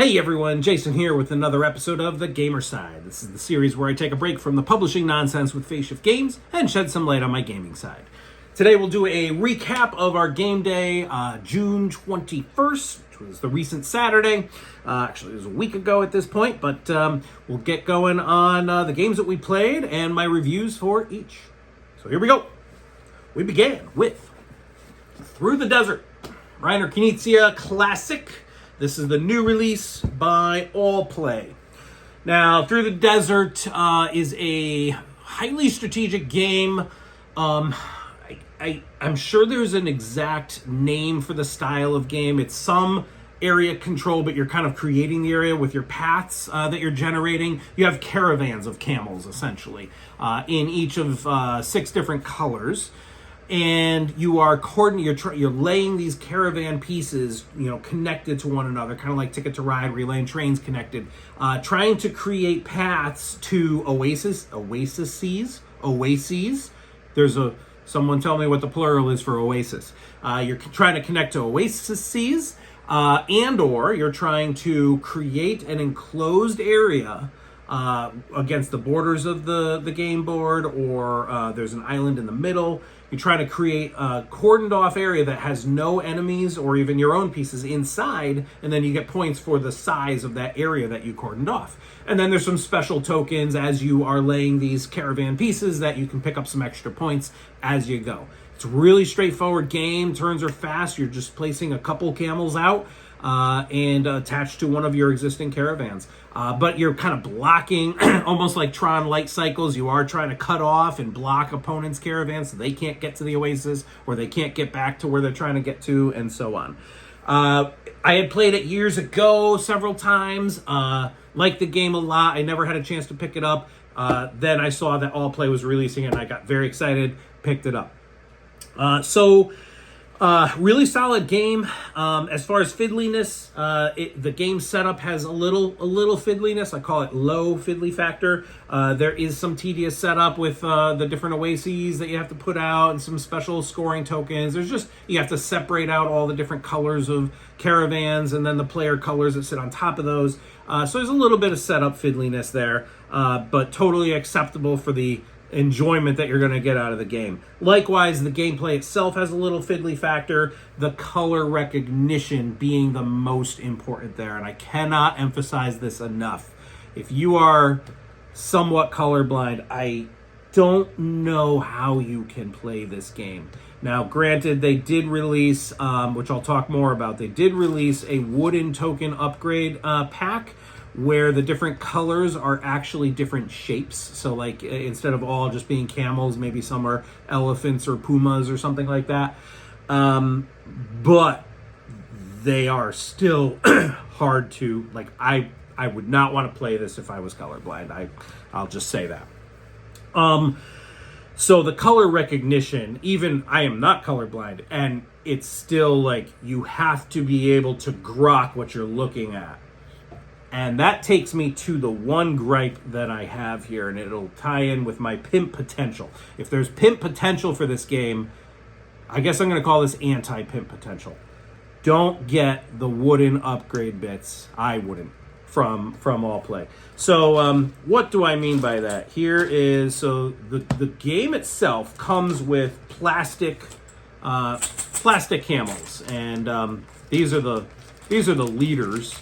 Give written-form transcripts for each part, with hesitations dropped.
Hey everyone, Jason here with another episode of The Gamer Side. This is the series where I take a break from the publishing nonsense with Faceshift Games and shed some light on my gaming side. Today we'll do a recap of our game day, June 21st, which was the recent Saturday. Actually, it was a week ago at this point, but we'll get going on the games that we played and my reviews for each. So here we go. We began with Through the Desert, Reiner Knizia Classic. This is the new release by All Play. Now, Through the Desert is a highly strategic game. I'm sure there's an exact name for the style of game. It's some area control, but you're kind of creating the area with your paths that you're generating. You have caravans of camels, essentially, in each of 6 different colors. And you are you're laying these caravan pieces, connected to one another, kind of like Ticket to Ride, where you're laying trains connected, trying to create paths to oases. Someone tell me what the plural is for oasis. You're trying to connect to oases, and or you're trying to create an enclosed area against the borders of the game board, or there's an island in the middle. You're trying to create a cordoned off area that has no enemies or even your own pieces inside, and then you get points for the size of that area that you cordoned off. And then there's some special tokens as you are laying these caravan pieces that you can pick up some extra points as you go. It's a really straightforward game. Turns are fast. You're just placing a couple camels out and attached to one of your existing caravans. But you're kind of blocking, almost like Tron light cycles. You are trying to cut off and block opponents' caravans so they can't get to the oasis, or they can't get back to where they're trying to get to, and so on. I had played it years ago several times. Liked the game a lot. I never had a chance to pick it up. Then I saw that All Play was releasing it, and I got very excited, picked it up. Really solid game. As far as fiddliness, the game setup has a little fiddliness. I call it low fiddly factor. There is some tedious setup with the different oases that you have to put out and some special scoring tokens. You have to separate out all the different colors of caravans and then the player colors that sit on top of those. So there's a little bit of setup fiddliness there, but totally acceptable for the enjoyment that you're going to get out of the game. Likewise, the gameplay itself has a little fiddly factor, the color recognition being the most important there, and I cannot emphasize this enough. If you are somewhat colorblind, I don't know how you can play this game. Now, granted, they did release, which I'll talk more about, they did release a wooden token upgrade pack, where the different colors are actually different shapes. So like instead of all just being camels, maybe some are elephants or pumas or something like that. But they are still hard to, like, I would not want to play this if I was colorblind. I'll just say that. So the color recognition, even I am not colorblind, and it's still like you have to be able to grok what you're looking at. And that takes me to the one gripe that I have here, and it'll tie in with my pimp potential. If there's pimp potential for this game, I guess I'm going to call this anti-pimp potential. Don't get the wooden upgrade bits. I wouldn't, from All Play. So what do I mean by that? Here is, so the game itself comes with plastic camels, and these are the leaders.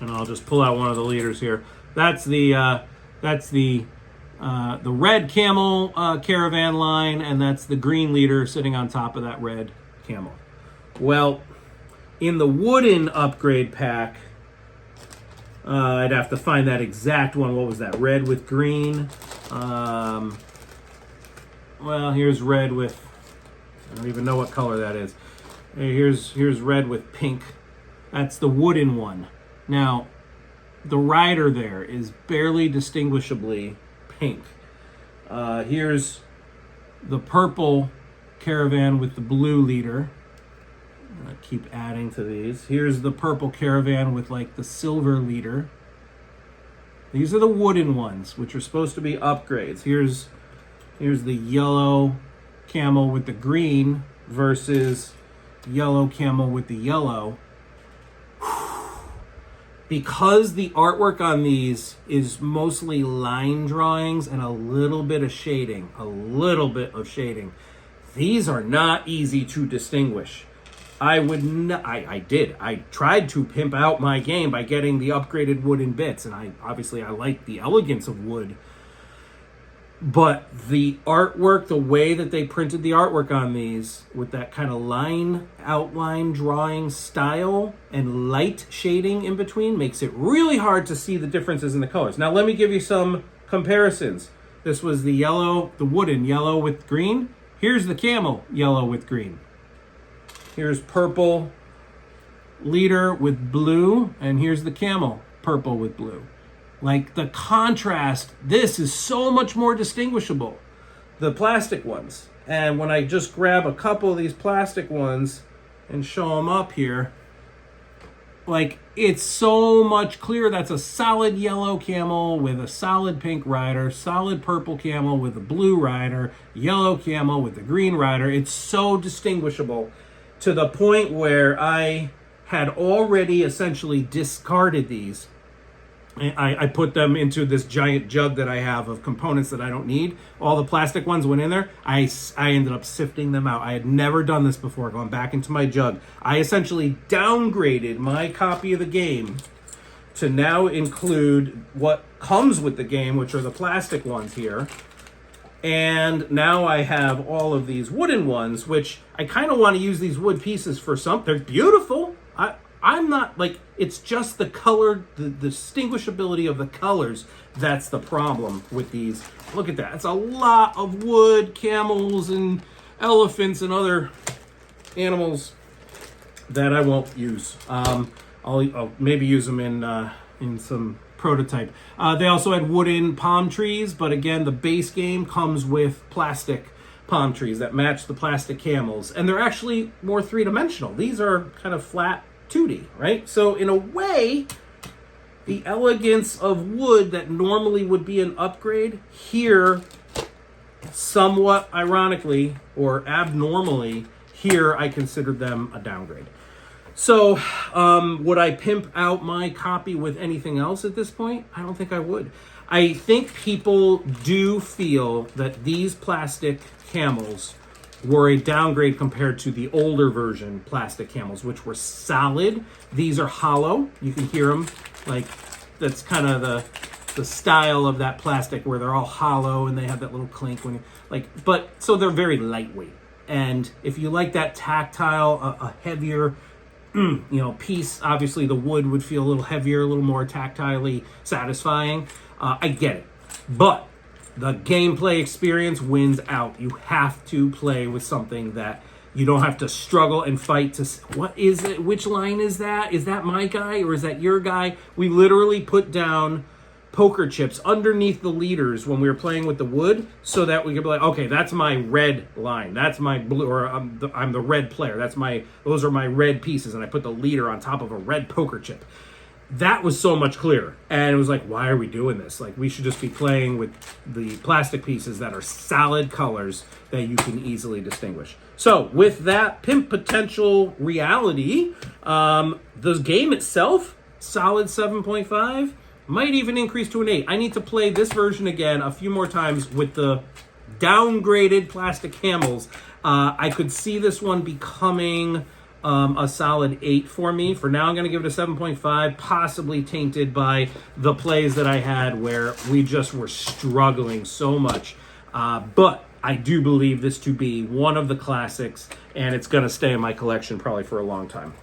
And I'll just pull out one of the leaders here. That's the red camel caravan line, and that's the green leader sitting on top of that red camel. Well, in the wooden upgrade pack, I'd have to find that exact one. What was that? Red with green. Well, here's red with, I don't even know what color that is. Here's red with pink. That's the wooden one. Now, the rider there is barely distinguishably pink. Here's the purple caravan with the blue leader. I keep adding to these. Here's the purple caravan with like the silver leader. These are the wooden ones, which are supposed to be upgrades. Here's the yellow camel with the green versus yellow camel with the yellow. because the artwork on these is mostly line drawings and a little bit of shading, these are not easy to distinguish. I tried to pimp out my game by getting the upgraded wooden bits, and I like the elegance of wood. But the artwork, the way that they printed the artwork on these with that kind of outline drawing style and light shading in between makes it really hard to see the differences in the colors. Now, let me give you some comparisons. This was the wooden yellow with green. Here's the camel yellow with green. Here's purple leader with blue, and here's the camel purple with blue. Like, the contrast, this is so much more distinguishable, the plastic ones. And when I just grab a couple of these plastic ones and show them up here, like, it's so much clearer. That's a solid yellow camel with a solid pink rider, solid purple camel with a blue rider, yellow camel with the green rider. It's so distinguishable to the point where I had already essentially discarded these. I put them into this giant jug that I have of components that I don't need. All the plastic ones went in there. I ended up sifting them out. I had never done this before, going back into my jug. I essentially downgraded my copy of the game to now include what comes with the game, which are the plastic ones here. And now I have all of these wooden ones, which I kind of want to use these wood pieces for something. They're beautiful. I'm not, like, it's just the color, the distinguishability of the colors that's the problem with these. Look at that. It's a lot of wood, camels and elephants and other animals that I won't use. I'll maybe use them in some prototype. They also had wooden palm trees, but again, the base game comes with plastic palm trees that match the plastic camels, and they're actually more three-dimensional. These are kind of flat 2D, right? So in a way, the elegance of wood that normally would be an upgrade here, somewhat ironically or abnormally, here I considered them a downgrade. So would I pimp out my copy with anything else at this point? I don't think I would. I think people do feel that these plastic camels were a downgrade compared to the older version plastic camels, which were solid. These are hollow. You can hear them. Like, that's kind of the style of that plastic where they're all hollow and they have that little clink but so they're very lightweight. And if you like that tactile, a heavier, piece, obviously the wood would feel a little heavier, a little more tactilely satisfying. I get it. But the gameplay experience wins out. You have to play with something that you don't have to struggle and fight to, what is it? Which line is that? Is that my guy or is that your guy? We literally put down poker chips underneath the leaders when we were playing with the wood so that we could be like, okay, that's my red line. That's my blue, or I'm the red player. Those are my red pieces. And I put the leader on top of a red poker chip. That was so much clearer. And it was like, why are we doing this? Like, we should just be playing with the plastic pieces that are solid colors that you can easily distinguish. So with that pimp potential reality, the game itself, solid 7.5, might even increase to an 8. I need to play this version again a few more times with the downgraded plastic camels. I could see this one becoming a solid 8 for me. For now, I'm going to give it a 7.5, possibly tainted by the plays that I had where we just were struggling so much. But I do believe this to be one of the classics, and it's going to stay in my collection probably for a long time.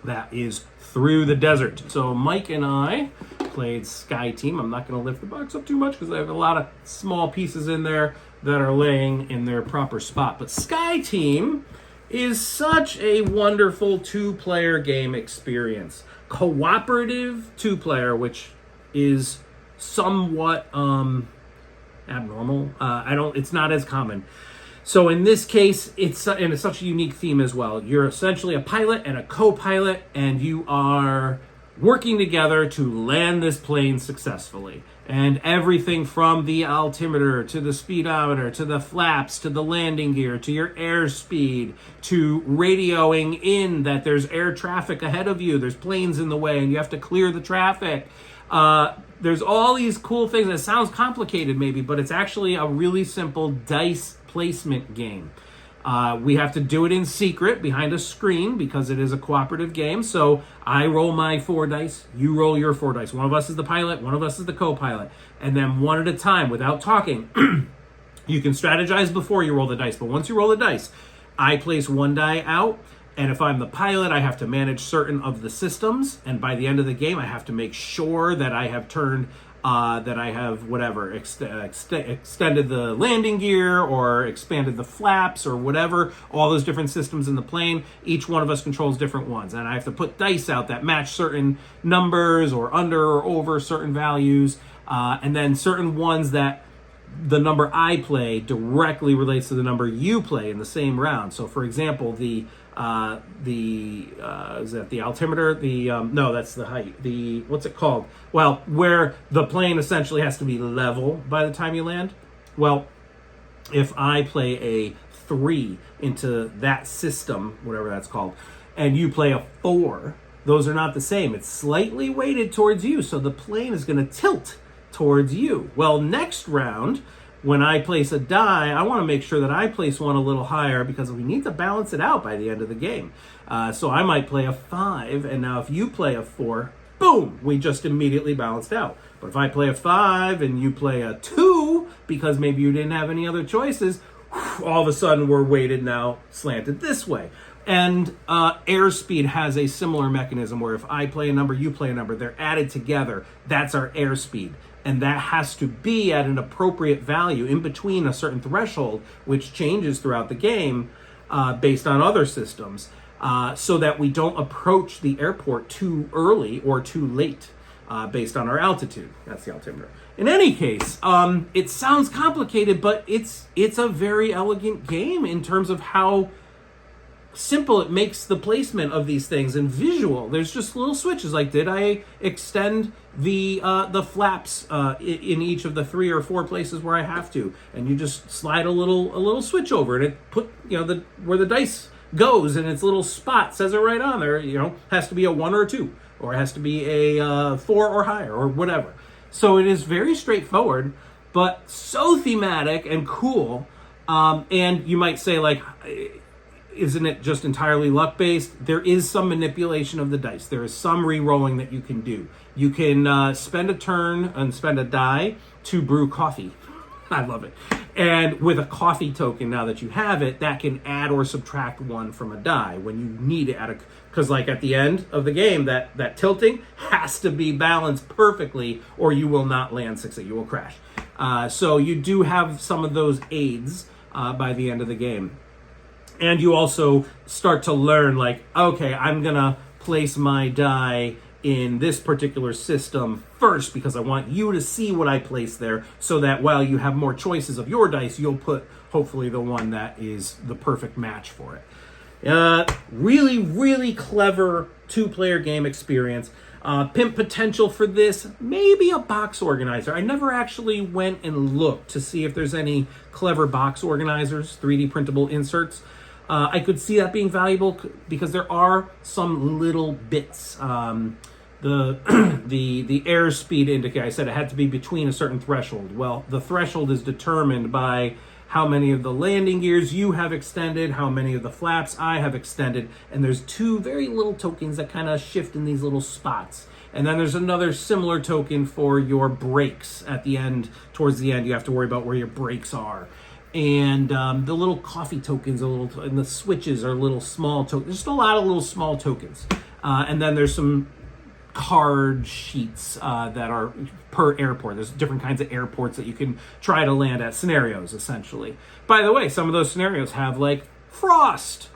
That is Through the Desert. So Mike and I played Sky Team. I'm not going to lift the box up too much because I have a lot of small pieces in there that are laying in their proper spot. But Sky Team is such a wonderful two-player game experience. Cooperative two-player, which is somewhat abnormal. It's not as common. So in this case, it's such a unique theme as well. You're essentially a pilot and a co-pilot, and you are working together to land this plane successfully. And everything from the altimeter to the speedometer to the flaps to the landing gear to your airspeed to radioing in that there's air traffic ahead of you, there's planes in the way and you have to clear the traffic. There's all these cool things. It sounds complicated maybe, but it's actually a really simple dice placement game. We have to do it in secret behind a screen because it is a cooperative game. So I roll my 4 dice, you roll your 4 dice. One of us is the pilot, one of us is the co-pilot. And then one at a time without talking. You can strategize before you roll the dice, but once you roll the dice, I place 1 die out. And if I'm the pilot, I have to manage certain of the systems. And by the end of the game, I have to make sure that I have turned that I have whatever extended the landing gear or expanded the flaps or whatever, all those different systems in the plane. Each one of us controls different ones, and I have to put dice out that match certain numbers or under or over certain values, and then certain ones that the number I play directly relates to the number you play in the same round. So for example, is that the altimeter? No, that's the height. What's it called? Well, where the plane essentially has to be level by the time you land. Well, if I play a 3 into that system, whatever that's called, and you play a 4, those are not the same. It's slightly weighted towards you, so the plane is going to tilt towards you. Well, next round, when I place a die, I want to make sure that I place one a little higher because we need to balance it out by the end of the game. So I might play a 5, and now if you play a 4, boom, we just immediately balanced out. But if I play a 5 and you play a 2, because maybe you didn't have any other choices, all of a sudden we're weighted now slanted this way. And airspeed has a similar mechanism where if I play a number, you play a number, they're added together. That's our airspeed. And that has to be at an appropriate value in between a certain threshold, which changes throughout the game based on other systems, so that we don't approach the airport too early or too late based on our altitude. That's the altimeter. In any case, it sounds complicated, but it's a very elegant game in terms of how simple it makes the placement of these things and visual. There's just little switches like, did I extend the flaps in each of the 3 or 4 places where I have to? And you just slide a little switch over and it put where the dice goes and its little spot says it right on there. Has to be a 1 or a 2, or it has to be a 4 or higher or whatever. So it is very straightforward, but so thematic and cool. And you might say, like, isn't it just entirely luck-based? There is some manipulation of the dice. There is some re-rolling that you can do. You can spend a turn and spend a die to brew coffee. I love it. And with a coffee token, now that you have it, that can add or subtract 1 from a die when you need it. Because like at the end of the game, that tilting has to be balanced perfectly or you will not land success. You will crash. So you do have some of those aids by the end of the game. And you also start to learn, like, okay, I'm going to place my die in this particular system first because I want you to see what I place there so that while you have more choices of your dice, you'll put, hopefully, the one that is the perfect match for it. Really, really clever 2-player game experience. Pimp potential for this, maybe a box organizer. I never actually went and looked to see if there's any clever box organizers, 3D printable inserts. I could see that being valuable because there are some little bits. The airspeed indicator, I said it had to be between a certain threshold. Well, the threshold is determined by how many of the landing gears you have extended, how many of the flaps I have extended, and there's 2 very little tokens that kind of shift in these little spots. And then there's another similar token for your brakes at the end. Towards the end, you have to worry about where your brakes are. And the little coffee tokens, and the switches are little small tokens. Just a lot of little small tokens. And then there's some card sheets that are per airport. There's different kinds of airports that you can try to land at, scenarios, essentially. By the way, some of those scenarios have, like, frost,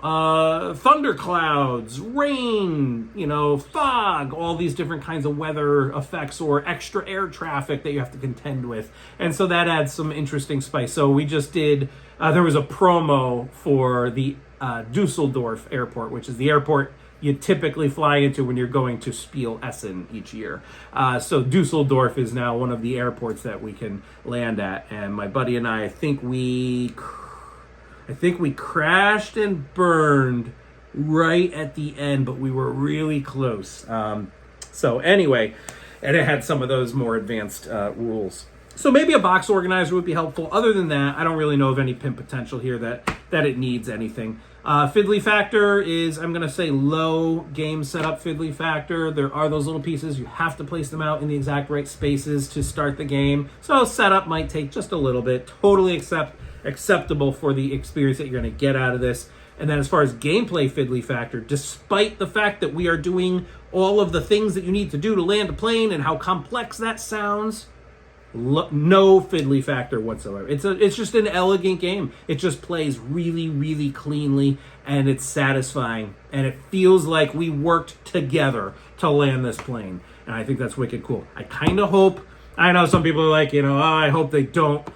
thunderclouds, rain, fog, all these different kinds of weather effects or extra air traffic that you have to contend with. And so that adds some interesting spice. So we just did, there was a promo for the Dusseldorf airport, which is the airport you typically fly into when you're going to Spiel Essen each year. So Dusseldorf is now one of the airports that we can land at, and my buddy and I think we crashed and burned right at the end, but we were really close. So anyway, and it had some of those more advanced rules. So maybe a box organizer would be helpful. Other than that, I don't really know of any pin potential here that it needs anything. Fiddly factor is, I'm going to say, low game setup fiddly factor. There are those little pieces. You have to place them out in the exact right spaces to start the game. So setup might take just a little bit. Totally acceptable for the experience that you're going to get out of this. And then as far as gameplay fiddly factor, despite the fact that we are doing all of the things that you need to do to land a plane and how complex that sounds, no fiddly factor whatsoever. It's just an elegant game. It just plays really, really cleanly, and it's satisfying, and it feels like we worked together to land this plane. And I think that's wicked cool. I kind of hope, I know some people are like, I hope they don't,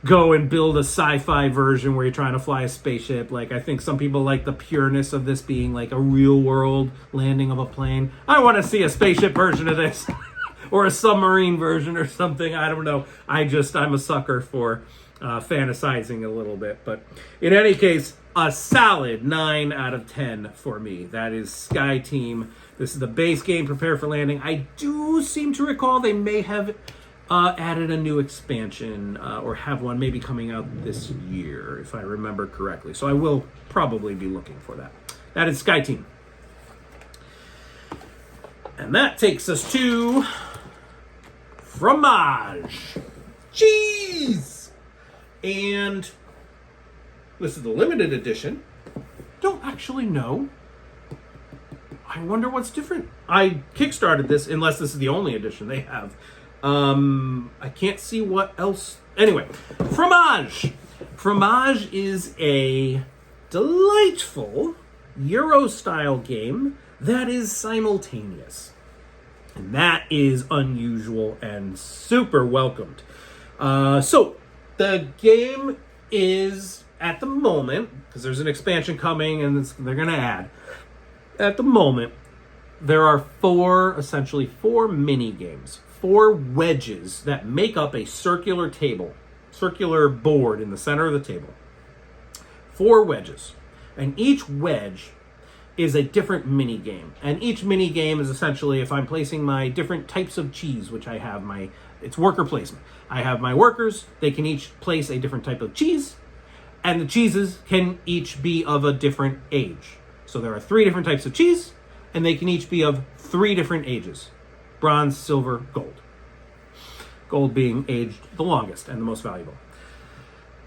go and build a sci-fi version where you're trying to fly a spaceship. Like, I think some people like the pureness of this being like a real world landing of a plane. I want to see a spaceship version of this. Or a submarine version or something. I don't know. I'm a sucker for fantasizing a little bit. But in any case, a solid 9 out of 10 for me. That is Sky Team. This is the base game, Prepare for Landing. I do seem to recall they may have added a new expansion or have one maybe coming out this year, if I remember correctly. So I will probably be looking for that. That is Sky Team. And that takes us to Fromage. Cheese! And this is the limited edition. Don't actually know. I wonder what's different. I kickstarted this, unless this is the only edition they have. I can't see what else. Anyway, Fromage. Fromage is a delightful Euro-style game that is simultaneous. And that is unusual and super welcomed. So the game is, at the moment, because there's an expansion coming and they're going to add, at the moment, there are essentially four mini games, 4 wedges that make up a circular board in the center of the table. 4 wedges. And each wedge is a different mini game. And each mini game is essentially, if I'm placing my different types of cheese, which I have it's worker placement. I have my workers, they can each place a different type of cheese, and the cheeses can each be of a different age. So there are 3 different types of cheese, and they can each be of 3 different ages. Bronze, silver, gold. Gold being aged the longest and the most valuable.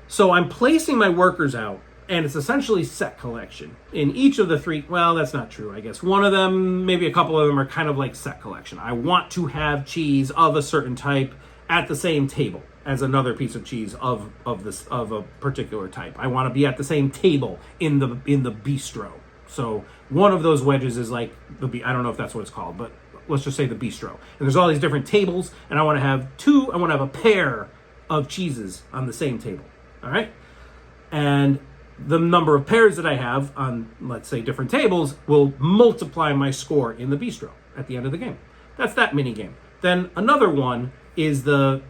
So I'm placing my workers out, and it's essentially set collection. In each of the 3, well, that's not true, I guess. One of them, maybe a couple of them are kind of like set collection. I want to have cheese of a certain type at the same table as another piece of cheese of a particular type. I want to be at the same table in the bistro. So one of those wedges is like I don't know if that's what it's called, but let's just say the bistro. And there's all these different tables, and I want to have a pair of cheeses on the same table. All right? And the number of pairs that I have on, let's say, different tables will multiply my score in the bistro at the end of the game. That's that mini game. Then another one is the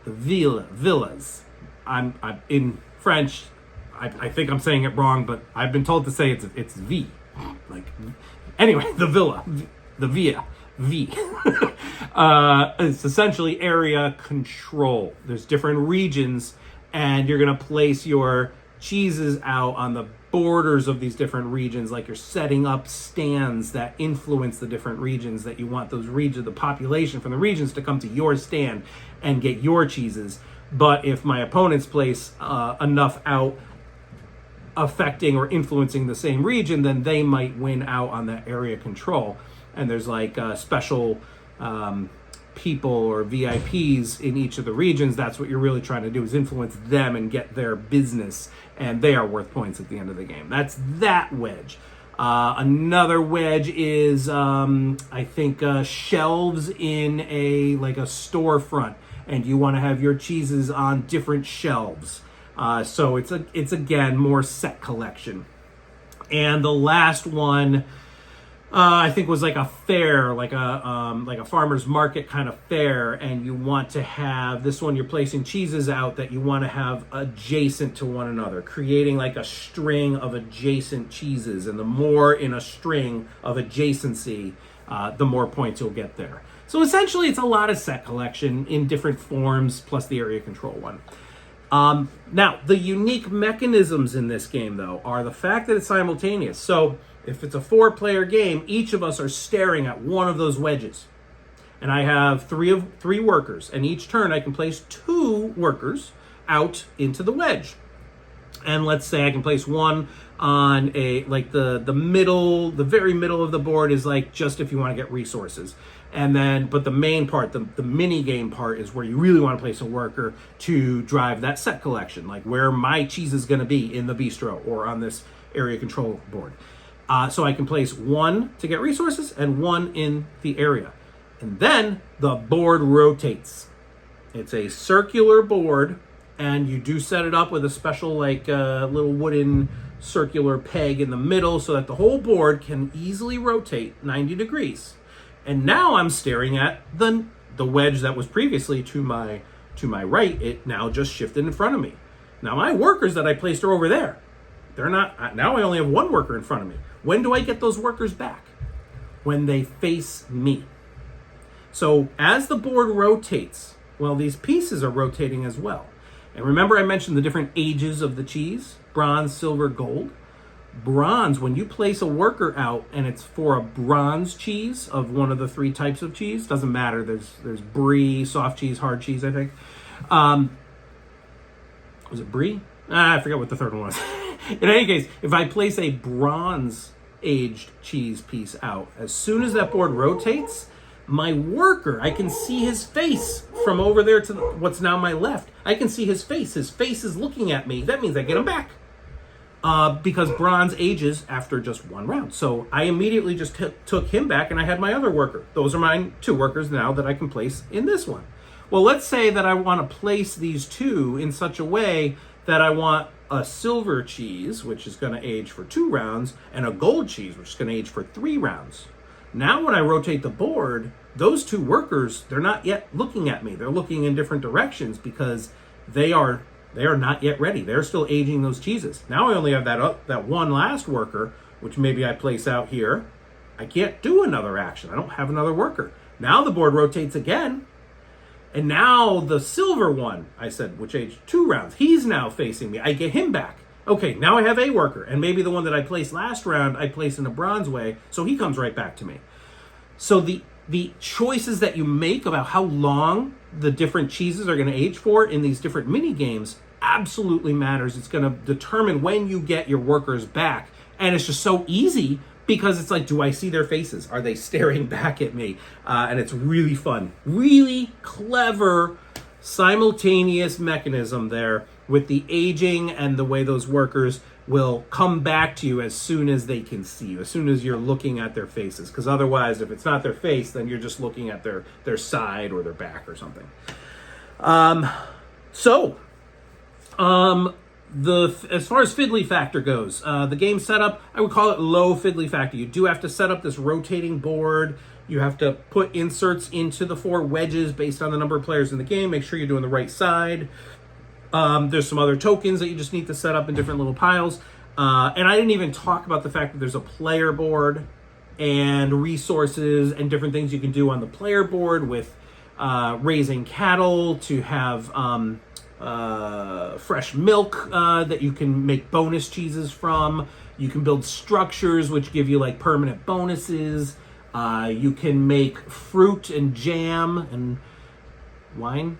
villas. I'm in French. I think I'm saying it wrong, but I've been told to say it's V. Anyway, the villa, the via, V. It's essentially area control. There's different regions, and you're going to place your cheeses out on the borders of these different regions, like you're setting up stands that influence the different regions that you want those regions, the population from the regions to come to your stand and get your cheeses. But if my opponents place enough out affecting or influencing the same region, then they might win out on that area control. And there's special people or VIPs in each of the regions. That's what you're really trying to do, is influence them and get their business, and they are worth points at the end of the game. That's that wedge. Another wedge is I think shelves in a storefront, and you want to have your cheeses on different shelves. So it's again more set collection. And the last one, I think was like a fair, like a farmer's market kind of fair, and you want to have this one. You're placing cheeses out that you want to have adjacent to one another, creating like a string of adjacent cheeses. And the more in a string of adjacency, the more points you'll get there. So essentially, it's a lot of set collection in different forms, plus the area control one. Now, the unique mechanisms in this game, though, are the fact that it's simultaneous. So if it's a 4-player game, each of us are staring at one of those wedges. And I have three workers, and each turn I can place 2 workers out into the wedge. And let's say I can place one on the very middle of the board is like just if you want to get resources. And then, but the main part, the mini game part is where you really want to place a worker to drive that set collection, like where my cheese is going to be in the bistro or on this area control board. So I can place 1 to get resources and 1 in the area. And then the board rotates. It's a circular board, and you do set it up with a special little wooden circular peg in the middle so that the whole board can easily rotate 90 degrees. And now I'm staring at the wedge that was previously to my right. It now just shifted in front of me. Now my workers that I placed are over there. They're not, now I only have 1 worker in front of me. When do I get those workers back? When they face me. So as the board rotates, well, these pieces are rotating as well. And remember I mentioned the different ages of the cheese, bronze, silver, gold. Bronze, when you place a worker out and it's for a bronze cheese of one of the 3 types of cheese, doesn't matter. There's brie, soft cheese, hard cheese, I think. Was it brie? I forget what the third one was. In any case, if I place a bronze aged cheese piece out, as soon as that board rotates, my worker, I can see his face from over there to what's now my left. I can see his face. His face is looking at me. That means I get him back. Because bronze ages after just 1 round. So I immediately just took him back, and I had my other worker. Those are my 2 workers now that I can place in this one. Well, let's say that I want to place these 2 in such a way that I want a silver cheese, which is going to age for 2 rounds, and a gold cheese, which is going to age for 3 rounds. Now when I rotate the board, those 2 workers, they're not yet looking at me. They're looking in different directions because they are not yet ready. They're still aging those cheeses. Now I only have that one last worker, which maybe I place out here. I can't do another action. I don't have another worker. Now the board rotates again. And now the silver one, I said, which aged 2 rounds, he's now facing me. I get him back. Okay, now I have a worker. And maybe the one that I placed last round, I place in a bronze way. So he comes right back to me. So the choices that you make about how long the different cheeses are going to age for in these different mini games absolutely matters. It's going to determine when you get your workers back. And it's just so easy because it's like, do I see their faces? Are they staring back at me? And it's really fun. Really clever simultaneous mechanism there with the aging and the way those workers will come back to you as soon as they can see you, as soon as you're looking at their faces. Because otherwise, if it's not their face, then you're just looking at their side or their back or something. As far as fiddly factor goes, the game setup, I would call it low fiddly factor. You do have to set up this rotating board. You have to put inserts into the 4 wedges based on the number of players in the game. Make sure you're doing the right side. There's some other tokens that you just need to set up in different little piles. And I didn't even talk about the fact that there's a player board and resources and different things you can do on the player board with raising cattle to have fresh milk that you can make bonus cheeses from. You can build structures which give you like permanent bonuses. You can make fruit and jam and wine,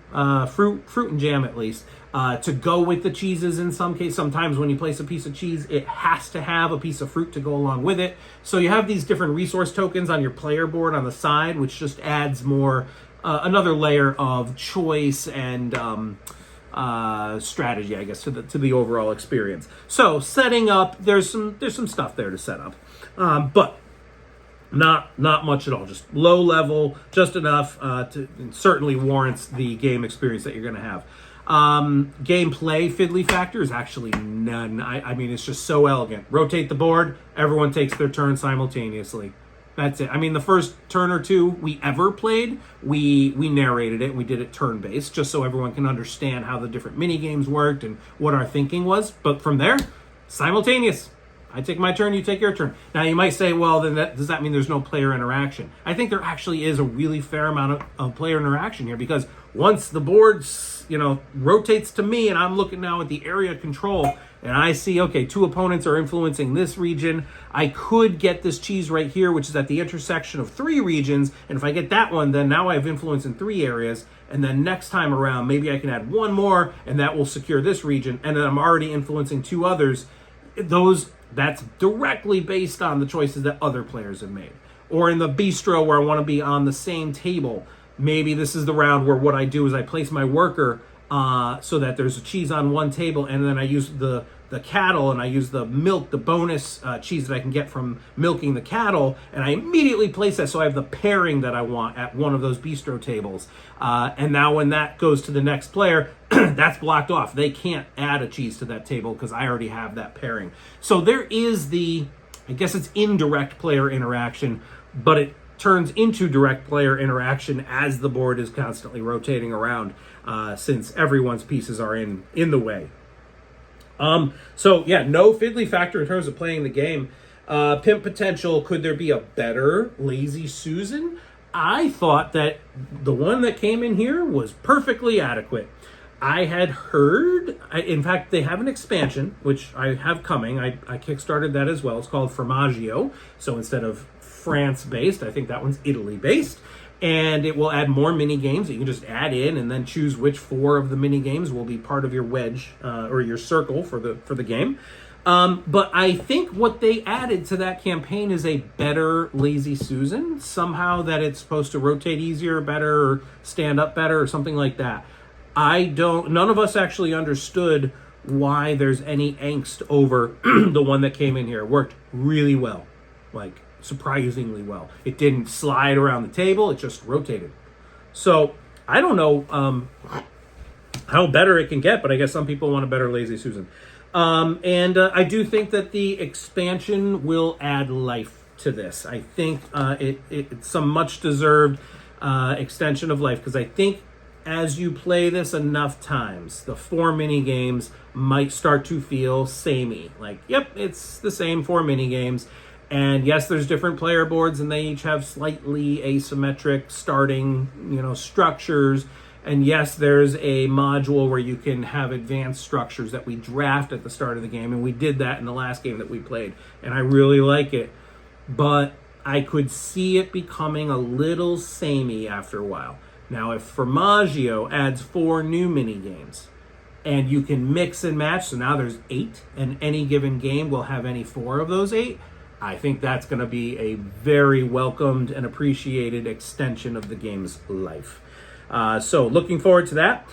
fruit and jam at least, to go with the cheeses in some case. Sometimes when you place a piece of cheese, it has to have a piece of fruit to go along with it. So you have these different resource tokens on your player board on the side, which just adds more, another layer of choice and strategy, I guess, to the overall experience. So setting up, there's some stuff there to set up, but not much at all. Just low level, just enough to certainly warrants the game experience that you're going to have. Gameplay fiddly factor is actually none. I mean, it's just so elegant. Rotate the board, everyone takes their turn simultaneously. That's it. I mean, the first turn or two we ever played, we narrated it and we did it turn-based, just so everyone can understand how the different mini games worked and what our thinking was. But from there, simultaneous. I take my turn, you take your turn. Now, you might say, well, then does that mean there's no player interaction? I think there actually is a really fair amount of player interaction here, because once the board, rotates to me and I'm looking now at the area control and I see, okay, 2 opponents are influencing this region. I could get this cheese right here, which is at the intersection of 3 regions. And if I get that one, then now I have influence in 3 areas. And then next time around, maybe I can add 1 more and that will secure this region. And then I'm already influencing 2 others. That's directly based on the choices that other players have made. Or in the bistro where I want to be on the same table, maybe this is the round where what I do is I place my worker so that there's a cheese on one table, and then I use the cattle and I use the milk, the bonus cheese that I can get from milking the cattle, and I immediately place that so I have the pairing that I want at one of those bistro tables. And now when that goes to the next player, that's blocked off. They can't add a cheese to that table because I already have that pairing. So there is I guess it's indirect player interaction, but it turns into direct player interaction as the board is constantly rotating around, since everyone's pieces are in the way. So yeah, no fiddly factor in terms of playing the game. Pimp potential, could there be a better Lazy Susan? I thought that the one that came in here was perfectly adequate. I had heard, in fact, they have an expansion, which I have coming. I kickstarted that as well. It's called Fromage. So instead of France-based, I think that one's Italy-based. And it will add more mini games that you can just add in and then choose which 4 of the mini games will be part of your wedge or your circle for the game. But I think what they added to that campaign is a better Lazy Susan. Somehow that it's supposed to rotate easier, better, or stand up better, or something like that. None of us actually understood why there's any angst over the one that came in here. It worked really well, like surprisingly well. It didn't slide around the table, it just rotated. So I don't know how better it can get, but I guess some people want a better Lazy Susan. And I do think that the expansion will add life to this. I think it's some much deserved extension of life, because I think as you play this enough times, the 4 mini games might start to feel samey. Like, yep, it's the same 4 mini games. And yes, there's different player boards, and they each have slightly asymmetric starting, structures. And yes, there's a module where you can have advanced structures that we draft at the start of the game, and we did that in the last game that we played, and I really like it. But I could see it becoming a little samey after a while. Now, if Formaggio adds 4 new mini games, and you can mix and match, so now there's 8, and any given game will have any 4 of those 8, I think that's going to be a very welcomed and appreciated extension of the game's life. So looking forward to that.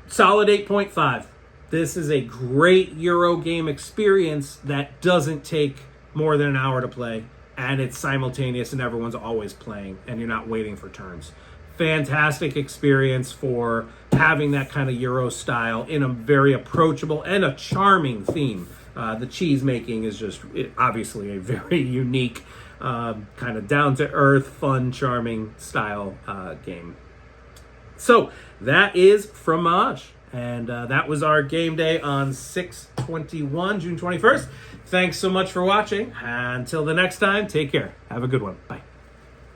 Solid 8.5. This is a great Euro game experience that doesn't take more than an hour to play, and it's simultaneous and everyone's always playing and you're not waiting for turns. Fantastic experience for having that kind of Euro style in a very approachable and a charming theme. The cheese making is just obviously a very unique, kind of down-to-earth, fun, charming style game. So that is Fromage, and that was our game day on 6/21, June 21st. Thanks so much for watching. Until the next time, take care. Have a good one. Bye.